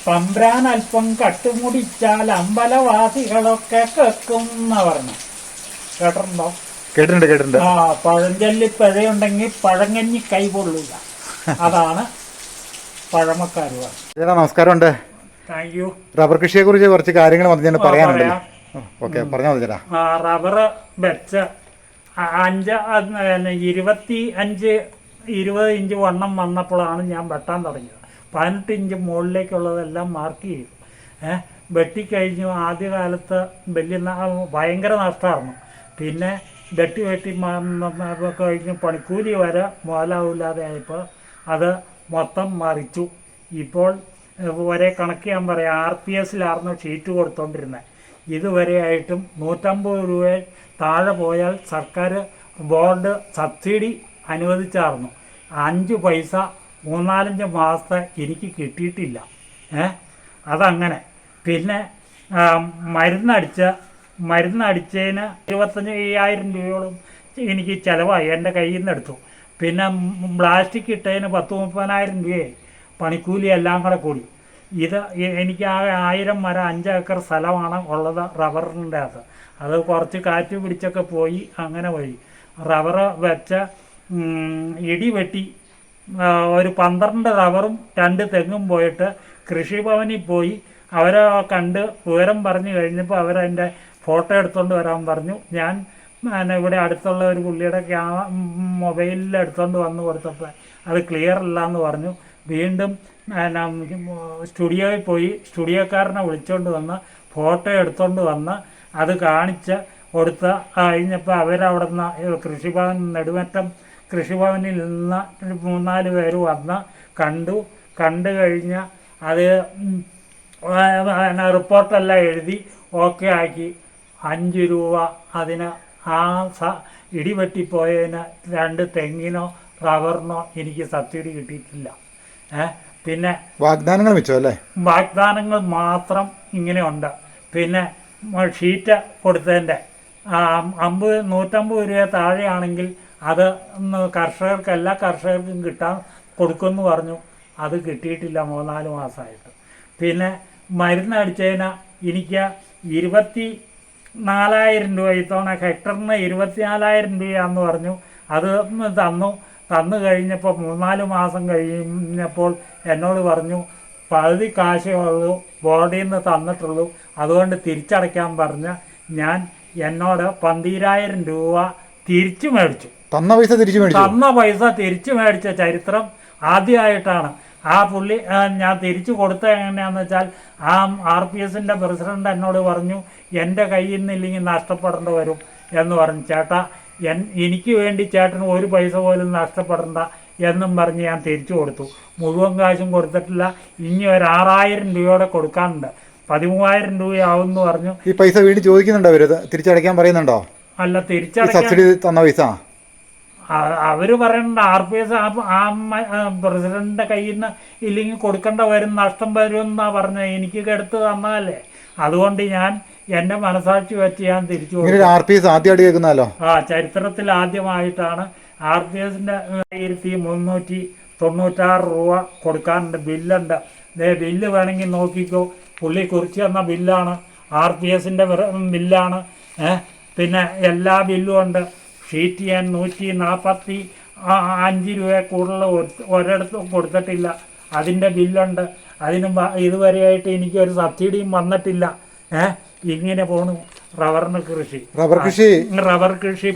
തമ്പ്രാൻ അല്പം കട്ടുമുടിച്ചാൽ അമ്പലവാസികളൊക്കെ കേൾക്കും എന്നാ പറഞ്ഞു. കേട്ടിട്ടുണ്ടോ? കേട്ടിട്ടുണ്ട്. ആ, പഴഞ്ചൊല്ലി പിഴയുണ്ടെങ്കിൽ പഴങ്ങഞ്ഞി കൈകൊള്ളൂല. അതാണ് പഴമക്കാർ പറഞ്ഞു. നമസ്കാരമുണ്ട്. Thank you. റബ്ബർ കൃഷിയെ കുറിച്ച് കുറച്ച് കാര്യങ്ങൾ പറയാനുണ്ടല്ലോ. ഓക്കെ, പറഞ്ഞാൽ മതി ചേട്ടാ. റബ്ബർ വെച്ച് 20 ഇഞ്ച് വണ്ണം വന്നപ്പോഴാണ് ഞാൻ വെട്ടാൻ തുടങ്ങിയത്. 18 ഇഞ്ച് മുകളിലേക്കുള്ളതെല്ലാം മാർക്ക് ചെയ്തു. വെട്ടിക്കഴിഞ്ഞു. ആദ്യകാലത്ത് ഭയങ്കര നഷ്ടമായിരുന്നു. പിന്നെ വെട്ടി കഴിഞ്ഞ് പണിക്കൂലി വരെ മുതലാവില്ലാതെ ആയപ്പോൾ അത് മൊത്തം മറിച്ചു. ഇപ്പോൾ ഒരേ കണക്ക് ഞാൻ പറയാം, RPSലായിരുന്നു ഷീറ്റ് കൊടുത്തോണ്ടിരുന്നത്. ഇതുവരെയായിട്ടും 150 രൂപ താഴെ പോയാൽ സർക്കാർ ബോർഡ് സബ്സിഡി അനുവദിച്ചായിരുന്നു. 5 പൈസ 3-4 മാസത്തെ എനിക്ക് കിട്ടിയിട്ടില്ല. അതങ്ങനെ. പിന്നെ മരുന്നടിച്ചതിന് 25,000 രൂപയോളം എനിക്ക് ചിലവായി, എൻ്റെ കയ്യിൽ നിന്ന് എടുത്തു. പിന്നെ പ്ലാസ്റ്റിക് ഇട്ടതിന് 10-30,000 രൂപയായി, പണിക്കൂലി എല്ലാം കൂടെ കൂടി. ഇത് എനിക്ക് ആകെ 1000 മരം 5 ഏക്കർ സ്ഥലമാണ് ഉള്ളത് റബ്ബറിൻ്റെ അത്. അത് കുറച്ച് കാറ്റ് പിടിച്ചൊക്കെ പോയി, അങ്ങനെ പോയി. റബ്ബർ വെച്ച ഇടി വെട്ടി ഒരു 12 റബ്ബറും 2 തെങ്ങും പോയിട്ട് കൃഷിഭവനിൽ പോയി അവരെ കണ്ട് വിവരം പറഞ്ഞു കഴിഞ്ഞപ്പോൾ അവരതിൻ്റെ ഫോട്ടോ എടുത്തുകൊണ്ട് വരാൻ പറഞ്ഞു. ഞാൻ ഇവിടെ അടുത്തുള്ള ഒരു പുള്ളിയുടെ മൊബൈലിൽ എടുത്തുകൊണ്ട് വന്ന് കൊടുത്തപ്പോൾ അത് ക്ലിയർ അല്ല എന്ന് പറഞ്ഞു. വീണ്ടും സ്റ്റുഡിയോയിൽ പോയി സ്റ്റുഡിയോക്കാരനെ വിളിച്ചുകൊണ്ട് വന്ന് ഫോട്ടോ എടുത്തുകൊണ്ട് വന്ന് അത് കാണിച്ച് കൊടുത്ത് കഴിഞ്ഞപ്പോൾ അവരവിടെ നിന്ന് കൃഷിഭവൻ നെടുമറ്റം കൃഷിഭവനിൽ നിന്ന് 3-4 പേര് വന്ന് കണ്ടു കഴിഞ്ഞ് അത് റിപ്പോർട്ടെല്ലാം എഴുതി ഓക്കെ ആക്കി. 5 രൂപ അതിന് ഇടിവെട്ടിപ്പോയതിന് 2 തെങ്ങിനോ റബ്ബറിനോ എനിക്ക് സബ്സിഡി കിട്ടിയിട്ടില്ല. പിന്നെ വാഗ്ദാനങ്ങൾ വെച്ചല്ലേ? വാഗ്ദാനങ്ങൾ മാത്രം ഇങ്ങനെയുണ്ട്. പിന്നെ ഷീറ്റ് കൊടുത്തതിൻ്റെ 150 രൂപ താഴെയാണെങ്കിൽ അത് കർഷകർക്ക് എല്ലാ കർഷകർക്കും കൊടുക്കുമെന്ന് പറഞ്ഞു. അത് കിട്ടിയിട്ടില്ല 3-4 മാസമായിട്ട്. പിന്നെ മരുന്നടിച്ചതിന് എനിക്ക് 24,000 രൂപ, ഇത്തവണ ഹെക്ടറിന് 24,000 രൂപയാണെന്ന് പറഞ്ഞു. അത് തന്നു കഴിഞ്ഞപ്പോൾ 3-4 മാസം കഴിഞ്ഞപ്പോൾ എന്നോട് പറഞ്ഞു പകുതി കാശേ ഉള്ളൂ ബോർഡിൽ നിന്ന് തന്നിട്ടുള്ളൂ, അതുകൊണ്ട് തിരിച്ചടയ്ക്കാൻ പറഞ്ഞ് എന്നോട് 12,000 രൂപ തിരിച്ചു മേടിച്ചു. തന്ന പൈസ തിരിച്ചു മേടിച്ച ചരിത്രം ആദ്യമായിട്ടാണ്. ആ പുള്ളി ഞാൻ തിരിച്ചു കൊടുത്തത് എങ്ങനെയാണെന്ന് വെച്ചാൽ RPSൻ്റെ പ്രസിഡന്റ് എന്നോട് പറഞ്ഞു എൻ്റെ കയ്യിൽ നിന്നില്ലെങ്കിൽ നഷ്ടപ്പെടേണ്ടി വരും എന്ന് പറഞ്ഞു. ചേട്ടാ, എനിക്ക് വേണ്ടി ചേട്ടന് 1 പൈസ പോലും നഷ്ടപ്പെടണ്ട എന്നും പറഞ്ഞ് ഞാൻ തിരിച്ചു കൊടുത്തു. മുഴുവൻ കാശും കൊടുത്തിട്ടില്ല. ഇനി ഒരു 6,000 രൂപയോടെ കൊടുക്കാനുണ്ട്. 13,000 രൂപയാവും എന്ന് പറഞ്ഞു. ഈ പൈസ വീണ്ടും ചോദിക്കുന്നുണ്ടോ? അവര് തിരിച്ചടയ്ക്കാൻ പറയുന്നുണ്ടോ? അല്ല, തിരിച്ചടയ്ക്കാൻ സബ്സിഡി തന്ന പൈസ അവർ പറയുന്നുണ്ട് RPS പ്രസിഡന്റിന്റെ കയ്യിൽ നിന്ന് ഇല്ലെങ്കിൽ കൊടുക്കേണ്ട വരും, നഷ്ടം വരും എന്നാ പറഞ്ഞത്. എനിക്ക് എടുത്ത് തന്നതല്ലേ, അതുകൊണ്ട് ഞാൻ എൻ്റെ മനസാക്ഷി വെച്ച് ഞാൻ തിരിച്ചു കൊടുത്തു. RPS ആദ്യമായിട്ട് കേൾക്കുന്നല്ലോ. ചരിത്രത്തിൽ ആദ്യമായിട്ടാണ് RPSന്റെ 1,396 രൂപ കൊടുക്കാനുണ്ട്. ബില്ലുണ്ട്. ബില്ല് വേണമെങ്കിൽ നോക്കിക്കോ. പുള്ളി കുറിച്ച് തന്ന ബില്ലാണ്, RPSന്റെ ബില്ലാണ്. പിന്നെ എല്ലാ ബില്ലും ഉണ്ട്. ഷീറ്റ് ഞാൻ 145 രൂപ കൂടുതൽ ഒരിടത്തും കൊടുത്തിട്ടില്ല. അതിൻ്റെ ബില്ലുണ്ട്. ഇതുവരെയായിട്ട് എനിക്കൊരു സബ്സിഡിയും വന്നിട്ടില്ല. ഇങ്ങനെ പോണു റബ്ബർ കൃഷി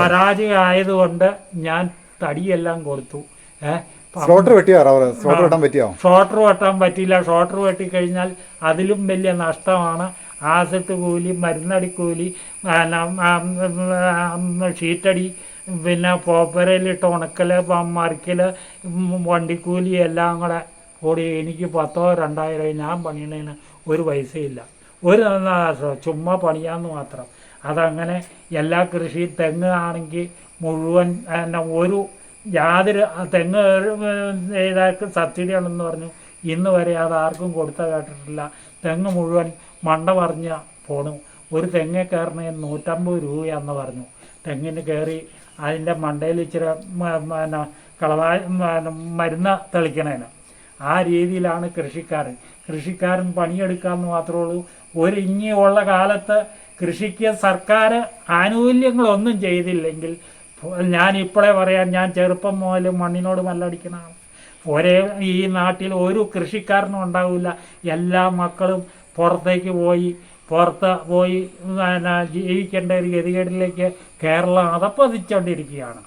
പരാജയമായതുകൊണ്ട് ഞാൻ തടിയെല്ലാം കൊടുത്തു. ഷോട്ടർ വെട്ടാൻ പറ്റിയില്ല. ഷോട്ടർ വെട്ടിക്കഴിഞ്ഞാൽ അതിലും വലിയ നഷ്ടമാണ്. ആസിഡ് കൂലി, മരുന്നടിക്കൂലി, ഷീറ്റടി, പിന്നെ പോപ്പരയിലിട്ട് ഉണക്കൽ, മറിക്കൽ, വണ്ടിക്കൂലി എല്ലാം കൂടെ കൂടി എനിക്ക് 10,000-2,000 ഞാൻ പണിയണതിന് 1 പൈസയില്ല. ചുമ്മാ പണിയാന്ന് മാത്രം. അതങ്ങനെ എല്ലാ കൃഷിയും തെങ്ങ് ആണെങ്കിൽ മുഴുവൻ യാതൊരു തെങ്ങ് ചെയ്താൽ സബ്സിഡി ഉണ്ടെന്ന് പറഞ്ഞു. ഇന്ന് വരെ അത് ആർക്കും കൊടുത്താൽ കേട്ടിട്ടില്ല. തെങ്ങ് മുഴുവൻ മണ്ട പറഞ്ഞ പോണു. ഒരു തെങ്ങ് കയറണേ 150 രൂപയാണെന്ന് പറഞ്ഞു. തെങ്ങിന് കയറി അതിൻ്റെ മണ്ടയിൽ ഇച്ചിരി മരുന്ന് തെളിക്കണേന് ആ രീതിയിലാണ് കൃഷിക്കാരൻ പണിയെടുക്കാമെന്ന് മാത്രമേ ഉള്ളൂ. ഇനിയുള്ള കാലത്ത് കൃഷിക്ക് സർക്കാർ ആനുകൂല്യങ്ങളൊന്നും ചെയ്തില്ലെങ്കിൽ, ഞാൻ ഇപ്പോഴേ പറയാം, ഞാൻ ചെറുപ്പം മുതൽ മണ്ണിനോട് മല്ലടിക്കണതാണ്. ഈ നാട്ടിൽ ഒരു കൃഷിക്കാരനും ഉണ്ടാവില്ല. എല്ലാ മക്കളും പുറത്ത് പോയി ജീവിക്കേണ്ട ഒരു ഗതികേടിലേക്ക് കേരളം അതപ്പതിച്ചുകൊണ്ടിരിക്കുകയാണ്.